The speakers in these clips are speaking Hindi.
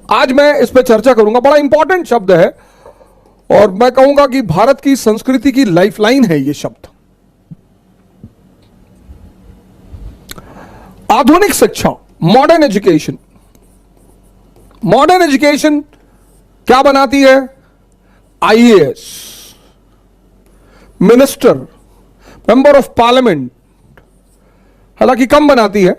आज मैं इस पर चर्चा करूंगा। बड़ा इंपॉर्टेंट शब्द है और मैं कहूंगा कि भारत की संस्कृति की लाइफलाइन है ये शब्द। आधुनिक शिक्षा, मॉडर्न एजुकेशन। मॉडर्न एजुकेशन क्या बनाती है? IAS, minister, member of parliament, हालांकि कम बनाती है।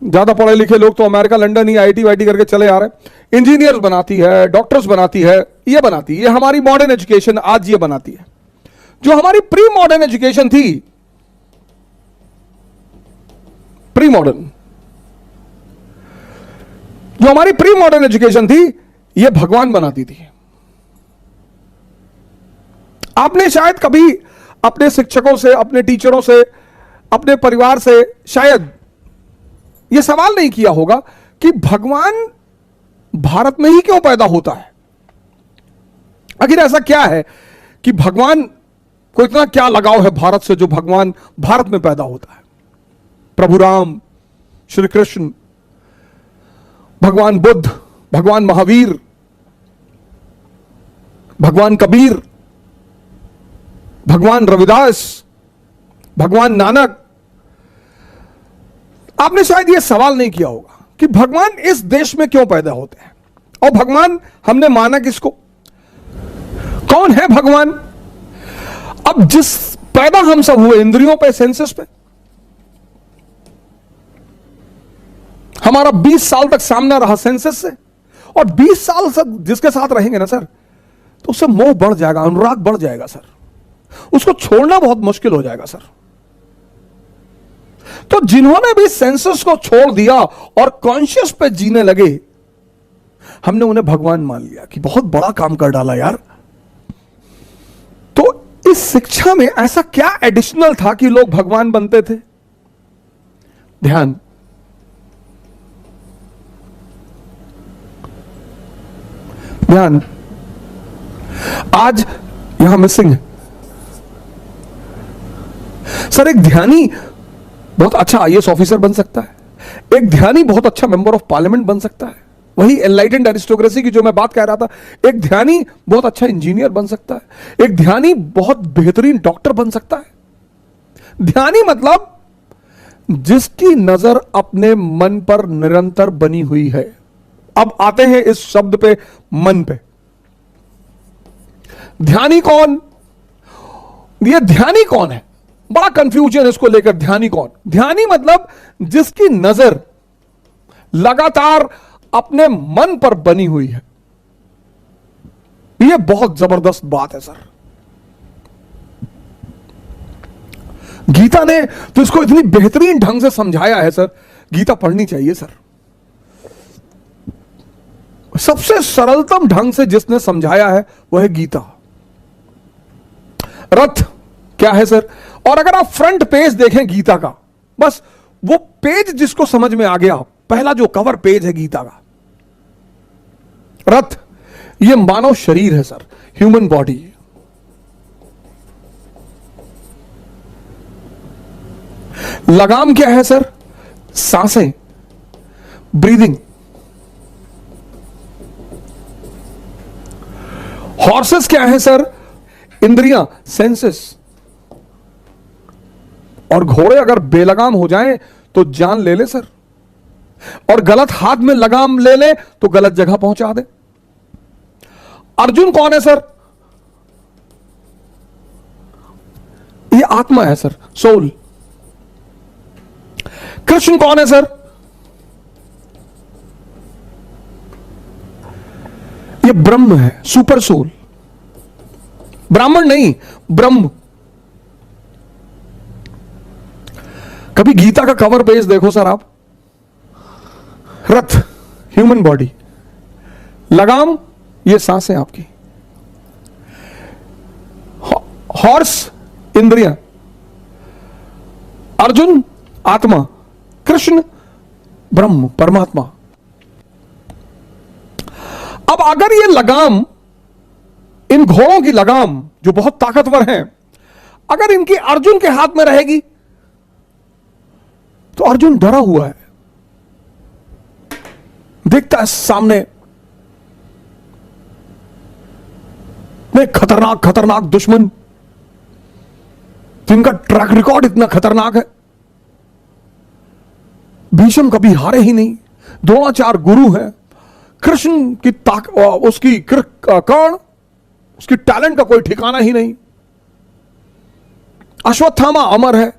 ज्यादा पढ़े लिखे लोग तो अमेरिका, लंदन ही आईटी वाईटी करके चले आ रहे हैं। इंजीनियर्स बनाती है, डॉक्टर्स बनाती है, ये बनाती है। ये हमारी मॉडर्न एजुकेशन आज ये बनाती है। जो हमारी प्री मॉडर्न एजुकेशन थी, प्री मॉडर्न, जो हमारी प्री मॉडर्न एजुकेशन थी, ये भगवान बनाती थी। आपने शायद कभी अपने शिक्षकों से, अपने टीचरों से, अपने परिवार से शायद यह सवाल नहीं किया होगा कि भगवान भारत में ही क्यों पैदा होता है। आखिर ऐसा क्या है कि भगवान को इतना क्या लगाव है भारत से जो भगवान भारत में पैदा होता है। प्रभु राम, श्री कृष्ण, भगवान बुद्ध, भगवान महावीर, भगवान कबीर, भगवान रविदास, भगवान नानक। आपने शायद यह सवाल नहीं किया होगा कि भगवान इस देश में क्यों पैदा होते हैं। और भगवान हमने माना किसको? कौन है भगवान? अब जिस पैदा हम सब हुए इंद्रियों पे, सेंसस पे, हमारा 20 साल तक सामना रहा सेंसस से, और 20 साल तक जिसके साथ रहेंगे ना सर, तो उससे मोह बढ़ जाएगा, अनुराग बढ़ जाएगा सर, उसको छोड़ना बहुत मुश्किल हो जाएगा सर। तो जिन्होंने भी सेंसस को छोड़ दिया और कॉन्शियस पे जीने लगे, हमने उन्हें भगवान मान लिया कि बहुत बड़ा काम कर डाला यार। तो इस शिक्षा में ऐसा क्या एडिशनल था कि लोग भगवान बनते थे? ध्यान, ध्यान। आज यहां मिसिंग है सर। एक ध्यानी बहुत अच्छा आईएएस ऑफिसर बन सकता है, एक ध्यानी बहुत अच्छा मेंबर ऑफ पार्लियामेंट बन सकता है, वही एनलाइटेंड एरिस्टोक्रेसी की जो मैं बात कह रहा था। एक ध्यानी बहुत अच्छा इंजीनियर बन सकता है, एक ध्यानी बहुत बेहतरीन डॉक्टर बन सकता है। ध्यानी मतलब जिसकी नजर अपने मन पर निरंतर बनी हुई है। अब आते हैं इस शब्द पे, मन पे। ध्यानी कौन? ये ध्यानी कौन है? बड़ा कंफ्यूजन इसको लेकर। ध्यानी कौन? ध्यानी मतलब जिसकी नजर लगातार अपने मन पर बनी हुई है। यह बहुत जबरदस्त बात है सर। गीता ने तो इसको इतनी बेहतरीन ढंग से समझाया है सर। गीता पढ़नी चाहिए सर। सबसे सरलतम ढंग से जिसने समझाया है वह है गीता। रथ क्या है सर? और अगर आप फ्रंट पेज देखें गीता का, बस वो पेज जिसको समझ में आ गया, पहला जो कवर पेज है गीता का, रथ, ये मानव शरीर है सर, ह्यूमन बॉडी। लगाम क्या है सर? सांसें, ब्रीदिंग। हॉर्सेस क्या है सर? इंद्रियां, सेंसेस। और घोड़े अगर बेलगाम हो जाएं तो जान ले ले सर, और गलत हाथ में लगाम ले ले तो गलत जगह पहुंचा दे। अर्जुन कौन है सर? ये आत्मा है सर, सोल। कृष्ण कौन है सर? ये ब्रह्म है, सुपर सोल। ब्राह्मण नहीं, ब्रह्म। कभी गीता का कवर पेज देखो सर आप। रथ, ह्यूमन बॉडी। लगाम, ये सांसें आपकी। हॉर्स, इंद्रियां। अर्जुन, आत्मा। कृष्ण, ब्रह्म, परमात्मा। अब अगर ये लगाम, इन घोड़ों की लगाम जो बहुत ताकतवर हैं, अगर इनकी अर्जुन के हाथ में रहेगी तो अर्जुन डरा हुआ है, देखता है सामने में खतरनाक खतरनाक दुश्मन, जिनका ट्रैक रिकॉर्ड इतना खतरनाक है। भीष्म कभी हारे ही नहीं, द्रोणाचार्य गुरु है, कृष्ण की उसकी कर्ण, उसकी टैलेंट का कोई ठिकाना ही नहीं, अश्वत्थामा अमर है।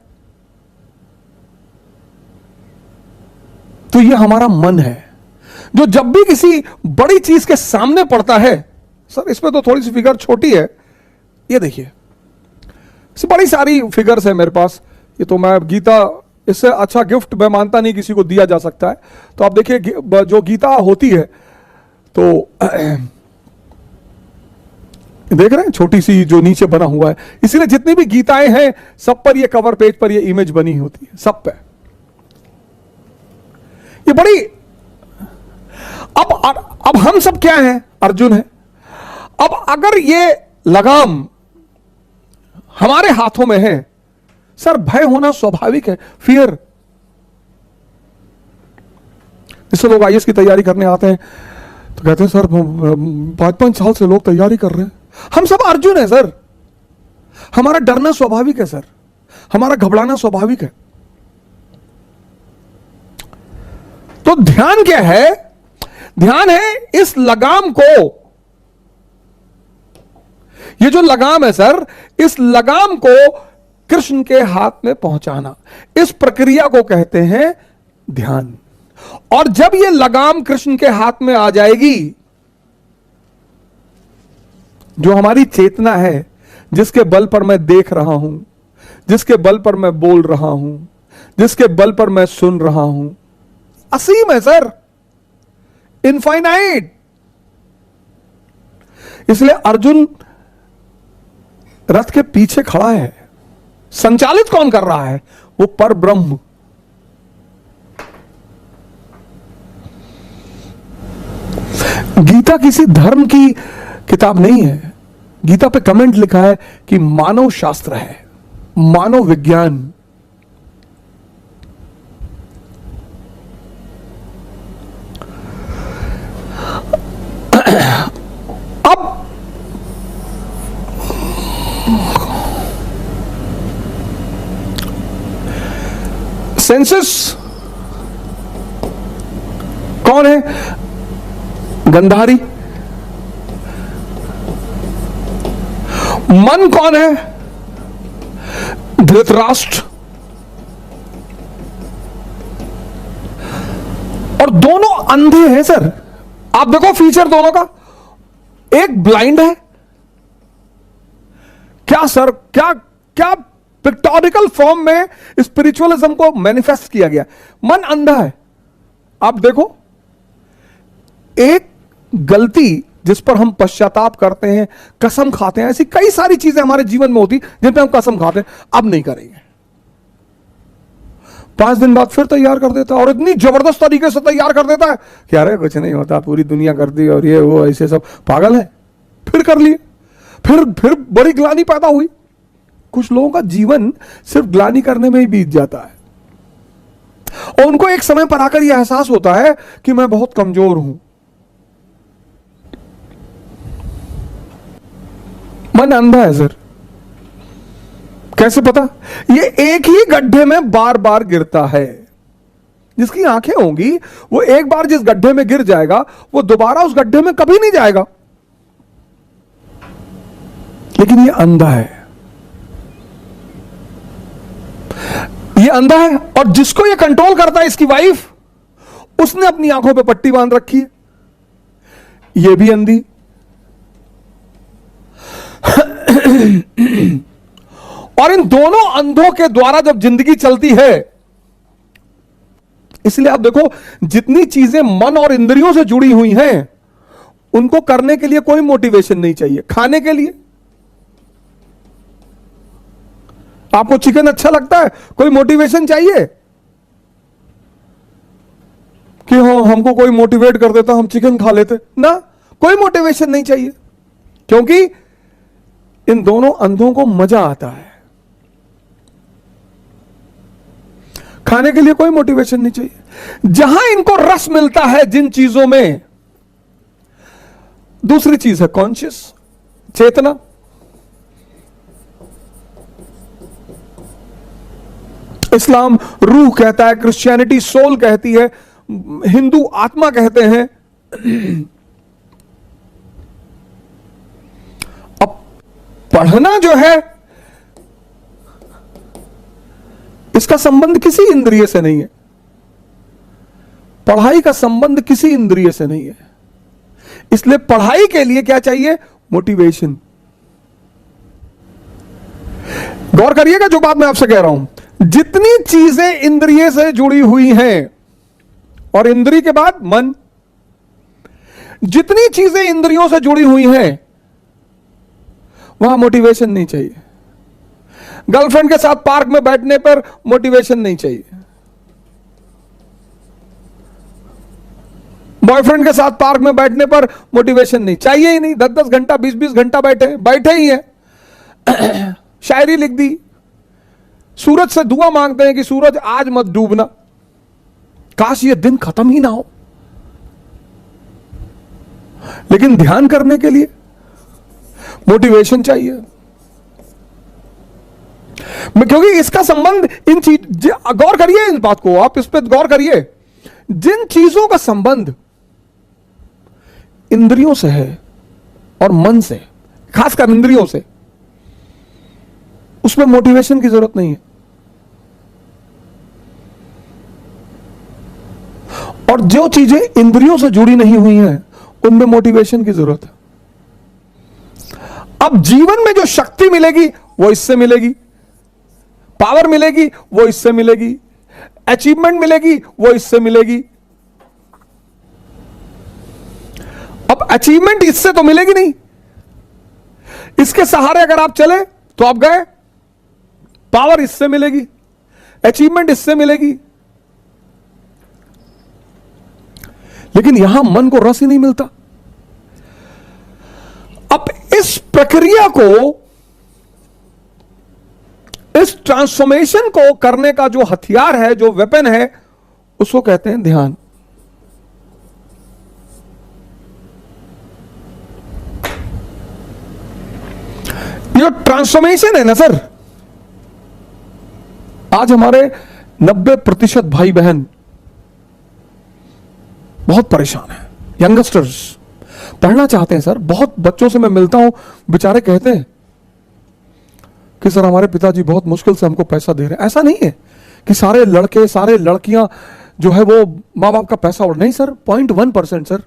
तो यह हमारा मन है जो जब भी किसी बड़ी चीज के सामने पड़ता है, सर इसमें तो थोड़ी सी फिगर छोटी है, ये देखिए बड़ी सारी फिगर्स है मेरे पास, ये तो मैं गीता, इससे अच्छा गिफ्ट मैं मानता नहीं किसी को दिया जा सकता है। तो आप देखिए जो गीता होती है तो देख रहे हैं छोटी सी जो नीचे बना हुआ है, इसीलिए जितनी भी गीताएं हैं सब पर ये कवर पेज पर ये इमेज बनी होती है, सब पे ये बड़ी। अब हम सब क्या हैं? अर्जुन है। अब अगर ये लगाम हमारे हाथों में है, सर भय होना स्वाभाविक है, फियर। इससे लोग आईएएस की तैयारी करने आते हैं तो कहते हैं सर 5-5 साल से लोग तैयारी कर रहे हैं। हम सब अर्जुन है सर, हमारा डरना स्वाभाविक है सर, हमारा घबराना स्वाभाविक है। तो ध्यान क्या है? ध्यान है इस लगाम को, ये जो लगाम है सर, इस लगाम को कृष्ण के हाथ में पहुंचाना, इस प्रक्रिया को कहते हैं ध्यान। और जब ये लगाम कृष्ण के हाथ में आ जाएगी, जो हमारी चेतना है, जिसके बल पर मैं देख रहा हूं, जिसके बल पर मैं बोल रहा हूं, जिसके बल पर मैं सुन रहा हूं, असीम है सर, इनफाइनाइट। इसलिए अर्जुन रथ के पीछे खड़ा है, संचालित कौन कर रहा है? वो पर ब्रह्म। गीता किसी धर्म की किताब नहीं है, गीता पे कमेंट लिखा है कि मानव शास्त्र है, मानव विज्ञान। अब सेंसस कौन है? गंधारी। मन कौन है? धृतराष्ट्र। और दोनों अंधे हैं सर। आप देखो फीचर दोनों का, एक ब्लाइंड है। क्या सर, क्या क्या पिक्टोरिकल फॉर्म में स्पिरिचुअलिज्म को मैनिफेस्ट किया गया। मन अंधा है। आप देखो, एक गलती जिस पर हम पश्चाताप करते हैं, कसम खाते हैं, ऐसी कई सारी चीजें हमारे जीवन में होती जिन पर हम कसम खाते हैं अब नहीं करेंगे, 5 दिन बाद फिर तैयार कर देता है, और इतनी जबरदस्त तरीके से तैयार कर देता है कि अरे कुछ नहीं होता, पूरी दुनिया कर दी और ये वो ऐसे सब पागल है। फिर कर लिए, फिर बड़ी ग्लानि पैदा हुई। कुछ लोगों का जीवन सिर्फ ग्लानि करने में ही बीत जाता है, और उनको एक समय पर आकर यह एहसास होता है कि मैं बहुत कमजोर हूं। मन अंधा है सर। कैसे पता? ये एक ही गड्ढे में बार बार गिरता है। जिसकी आंखें होंगी वो एक बार जिस गड्ढे में गिर जाएगा वो दोबारा उस गड्ढे में कभी नहीं जाएगा, लेकिन ये अंधा है। ये अंधा है, और जिसको ये कंट्रोल करता है, इसकी वाइफ, उसने अपनी आंखों पे पट्टी बांध रखी है। ये भी अंधी। और इन दोनों अंधों के द्वारा जब जिंदगी चलती है, इसलिए आप देखो जितनी चीजें मन और इंद्रियों से जुड़ी हुई हैं, उनको करने के लिए कोई मोटिवेशन नहीं चाहिए। खाने के लिए आपको चिकन अच्छा लगता है, कोई मोटिवेशन चाहिए कि हाँ हमको कोई मोटिवेट कर देता हम चिकन खा लेते ना, कोई मोटिवेशन नहीं चाहिए, क्योंकि इन दोनों अंधों को मजा आता है। खाने के लिए कोई मोटिवेशन नहीं चाहिए। जहां इनको रस मिलता है जिन चीजों में, दूसरी चीज है कॉन्शियस, चेतना। इस्लाम रूह कहता है, क्रिश्चियनिटी सोल कहती है, हिंदू आत्मा कहते हैं। अब पढ़ना जो है, इसका संबंध किसी इंद्रिय से नहीं है। पढ़ाई का संबंध किसी इंद्रिय से नहीं है। इसलिए पढ़ाई के लिए क्या चाहिए? मोटिवेशन। गौर करिएगा जो बात मैं आपसे कह रहा हूं। जितनी चीजें इंद्रिय से जुड़ी हुई हैं, और इंद्रिय के बाद मन, जितनी चीजें इंद्रियों से जुड़ी हुई हैं, वहां मोटिवेशन नहीं चाहिए। गर्लफ्रेंड के साथ पार्क में बैठने पर मोटिवेशन नहीं चाहिए। बॉयफ्रेंड के साथ पार्क में बैठने पर मोटिवेशन नहीं चाहिए ही नहीं। 10-10 घंटा 20-20 घंटा बैठे ही हैं। शायरी लिख दी, सूरज से दुआ मांगते हैं कि सूरज आज मत डूबना, काश ये दिन खत्म ही ना हो। लेकिन ध्यान करने के लिए मोटिवेशन चाहिए, क्योंकि इसका संबंध इन चीज, गौर करिए इस बात को, आप इस पर गौर करिए। जिन चीजों का संबंध इंद्रियों से है और मन से, खासकर इंद्रियों से, उसमें मोटिवेशन की जरूरत नहीं है। और जो चीजें इंद्रियों से जुड़ी नहीं हुई हैं, उनमें मोटिवेशन की जरूरत है। अब जीवन में जो शक्ति मिलेगी वो इससे मिलेगी, पावर मिलेगी वो इससे मिलेगी, अचीवमेंट मिलेगी वो इससे मिलेगी। अब अचीवमेंट इससे तो मिलेगी नहीं, इसके सहारे अगर आप चले तो आप गए। पावर इससे मिलेगी, अचीवमेंट इससे मिलेगी, लेकिन यहां मन को रस ही नहीं मिलता। अब इस प्रक्रिया को, इस ट्रांसफॉर्मेशन को करने का जो हथियार है, जो वेपन है, उसको कहते हैं ध्यान। जो ट्रांसफॉर्मेशन है ना सर, आज हमारे 90% भाई बहन बहुत परेशान हैं। यंगस्टर्स पढ़ना चाहते हैं सर। बहुत बच्चों से मैं मिलता हूं, बेचारे कहते हैं कि सर हमारे पिताजी बहुत मुश्किल से हमको पैसा दे रहे हैं। ऐसा नहीं है कि सारे लड़के, सारे लड़कियां जो है वो मां बाप का पैसा उड़, नहीं सर, 0.1% सर।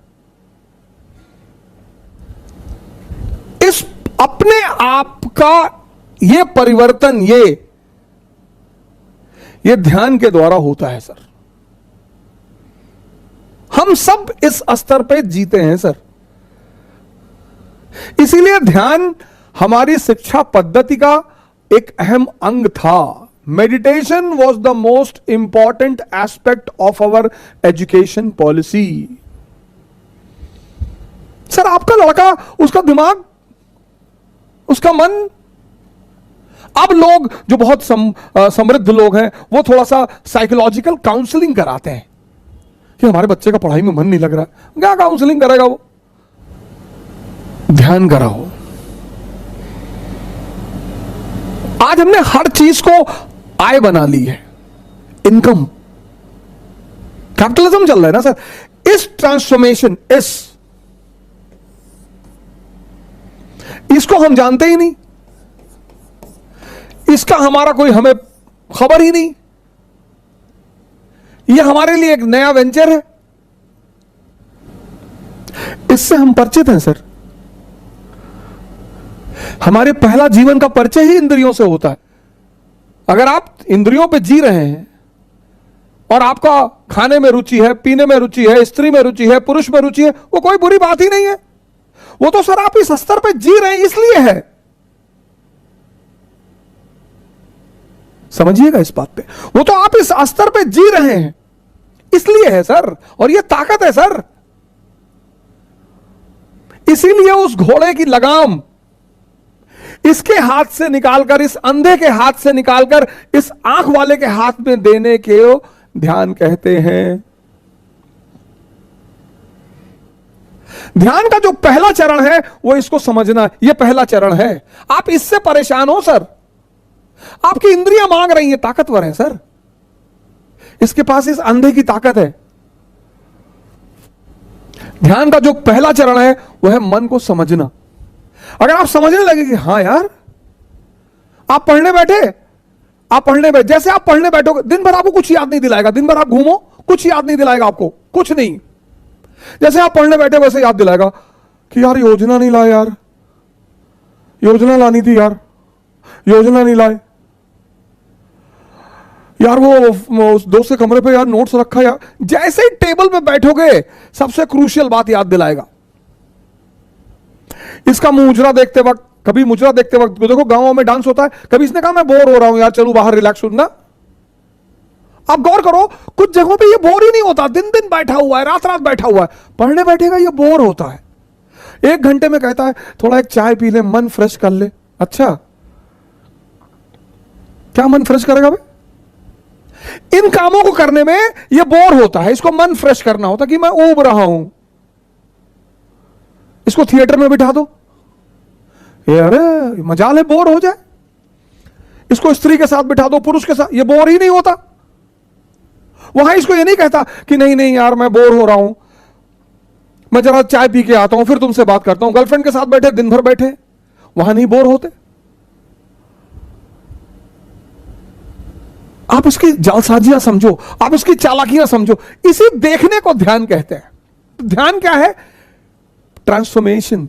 इस अपने आप का ये परिवर्तन, ये ध्यान के द्वारा होता है सर। हम सब इस स्तर पे जीते हैं सर। इसीलिए ध्यान हमारी शिक्षा पद्धति का एक अहम अंग था। Meditation was the most important aspect of our education policy. Sir आपका लड़का, उसका दिमाग, उसका मन, अब लोग जो बहुत समृद्ध लोग हैं वो थोड़ा सा साइकोलॉजिकल काउंसलिंग कराते हैं कि हमारे बच्चे का पढ़ाई में मन नहीं लग रहा। क्या काउंसलिंग करेगा वो? ध्यान कराओ। आज हमने हर चीज को आय बना ली है, इनकम, कैपिटलिज्म चल रहा है ना सर। इस ट्रांसफॉर्मेशन, इसको हम जानते ही नहीं, इसका हमारा कोई, हमें खबर ही नहीं। यह हमारे लिए एक नया वेंचर है, इससे हम परिचित हैं सर। हमारे पहला जीवन का परिचय ही इंद्रियों से होता है। अगर आप इंद्रियों पे जी रहे हैं और आपका खाने में रुचि है, पीने में रुचि है, स्त्री में रुचि है, पुरुष में रुचि है, वो कोई बुरी बात ही नहीं है। वो तो सर आप इस स्तर पे जी रहे हैं इसलिए है। समझिएगा इस बात पे, वो तो आप इस स्तर पे जी रहे हैं इसलिए है सर, और ये ताकत है सर। इसीलिए उस घोड़े की लगाम इसके हाथ से निकालकर, इस अंधे के हाथ से निकालकर इस आंख वाले के हाथ में देने के ध्यान कहते हैं। ध्यान का जो पहला चरण है वो इसको समझना, ये पहला चरण है। आप इससे परेशान हो सर, आपकी इंद्रियां मांग रही हैं, ताकतवर है सर, इसके पास इस अंधे की ताकत है। ध्यान का जो पहला चरण है वह है मन को समझना। अगर आप समझने लगे कि हां यार, आप पढ़ने बैठे, जैसे आप पढ़ने बैठोगे, दिन भर आपको कुछ याद नहीं दिलाएगा, दिन भर आप घूमो, कुछ याद नहीं दिलाएगा आपको, कुछ नहीं। जैसे आप पढ़ने बैठे वैसे याद दिलाएगा कि यार योजना नहीं लाए, यार योजना लानी थी, यार योजना नहीं लाए, यार वो दोस्त के कमरे पे यार नोट्स रखा, यार। जैसे ही टेबल पे बैठोगे सबसे क्रूशियल बात याद दिलाएगा। इसका मुजरा देखते वक्त, कभी मुजरा देखते वक्त देखो गांवों में डांस होता है, कभी इसने कहा मैं बोर हो रहा हूं यार, चलो बाहर रिलैक्स सुनना। आप गौर करो, कुछ जगहों पे ये बोर ही नहीं होता, दिन दिन बैठा हुआ है, रात रात बैठा हुआ है, पढ़ने बैठेगा ये बोर होता है। 1 घंटे में कहता है थोड़ा एक चाय पी ले, मन फ्रेश कर ले। अच्छा, क्या मन फ्रेश करेगा भाई? इन कामों को करने में ये बोर होता है, इसको मन फ्रेश करना होता कि मैं ऊब रहा हूं। इसको थिएटर में बिठा दो, अरे मजाल है बोर हो जाए। इसको स्त्री के साथ बिठा दो, पुरुष के साथ, ये बोर ही नहीं होता। वहां इसको ये नहीं कहता कि नहीं नहीं यार मैं बोर हो रहा हूं, मैं जरा चाय पी के आता हूं फिर तुमसे बात करता हूं। गर्लफ्रेंड के साथ बैठे, दिन भर बैठे, वहां नहीं बोर होते। आप इसकी जालसाजियां समझो, आप इसकी चालाकियां समझो, इसी देखने को ध्यान कहते हैं। ध्यान क्या है? ट्रांसफॉर्मेशन,